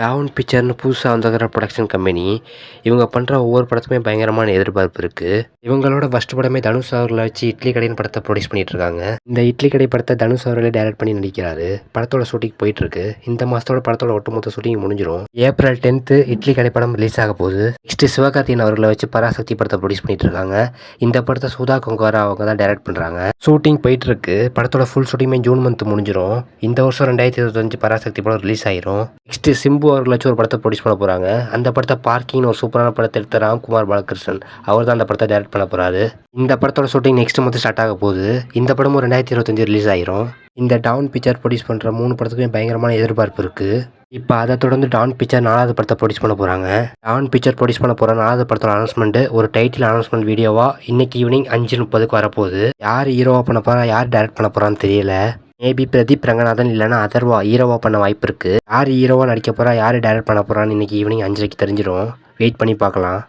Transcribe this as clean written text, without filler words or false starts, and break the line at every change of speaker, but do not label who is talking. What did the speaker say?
டாவுன் பிக்சர்னு புதுசா வந்திருக்கிற production company. இவங்க பண்ற ஒவ்வொரு படத்துக்குமே பயங்கரமான எதிர்பார்ப்பு இருக்கு. இவங்களோட ஃபர்ஸ்ட் படமே தனுஷ் அவர்களை வச்சு இட்லி கடைன்னு படத்தை ப்ரொடியூஸ் பண்ணிட்டு இருக்காங்க. இந்த இட்லி கடை படத்தை தனுஷ் அவர்களே டைரக்ட் பண்ணி நடிக்கிறாரு. படத்தோட ஷூட்டிங் போயிட்டு இருக்கு. இந்த மாசத்தோட படத்தோட ஒட்டுமொத்த ஷூட்டிங் முடிஞ்சிடும். ஏப்ரல் 10 இட்லி கடை படம் ரிலீஸ் ஆக போகுது. நெக்ஸ்ட் சிவகார்த்திகேயன் அவர்களை வச்சு பராசக்தி படத்தை ப்ரொடியூஸ் பண்ணிட்டு இருக்காங்க. இந்த படத்தை சுதா கொங்காரா அவங்க தான் டைரக்ட் பண்றாங்க. ஷூட்டிங் போயிட்டு இருக்கு. படத்தோட ஃபுல் ஷூட்டிங்குமே ஜூன் மந்த் முடிஞ்சிடும். இந்த வருஷம் 2025 பராசக்தி படம் ரிலீஸ் ஆயிரும். நெக்ஸ்ட் சிம்பு அவர்கள் வச்சு ஒரு படத்தை ப்ரொடியூஸ் பண்ண போறாங்க. அந்த படத்தை பார்க்கிங் ஒரு சூப்பரான படத்தை எடுத்த ராம்குமார் பாலகிருஷ்ணன் அவர் தான் அந்த படத்தை டைரக்ட் பண்ண போறாரு. இந்த படத்தோட ஷூட்டிங் நெக்ஸ்ட் மந்த் ஸ்டார்ட் ஆக போகுது. இந்த படமும் 2025 ரிலீஸ் ஆயிரும். இந்த டான் பிக்சர் ப்ரொடியூஸ் பண்ற 3 படத்துக்குமே பயங்கரமான எதிர்பார்ப்பு இருக்கு. இப்போ அதை தொடர்ந்து டான் பிக்சர் 4வது படத்தை ப்ரொடியூஸ் பண்ண போறாங்க. டான் பிக்சர் ப்ரொடியூஸ் பண்ண போற 4வது படத்தோட அனௌன்ஸ்மெண்ட் ஒரு டைட்டில் அனௌன்ஸ்மெண்ட் வீடியோவா இன்னைக்கு ஈவினிங் 5:30க்கு வரப்போகுது. யார் ஹீரோவா பண்ண போறா, யார் டைரக்ட் பண்ண போறான்னு தெரியல. மேபி பிரதீப் ரங்கநாதன் இல்லைன்னா அதர்வா ஹீரோவா பண்ண வாய்ப்பு இருக்கு. யார் ஹீரோவா நடிக்க போறா, யார் டைரக்ட் பண்ண போறான்னு இன்னைக்கு ஈவினிங் 5:30க்கு தெரிஞ்சிடும். வெயிட் பண்ணி பார்க்கலாம்.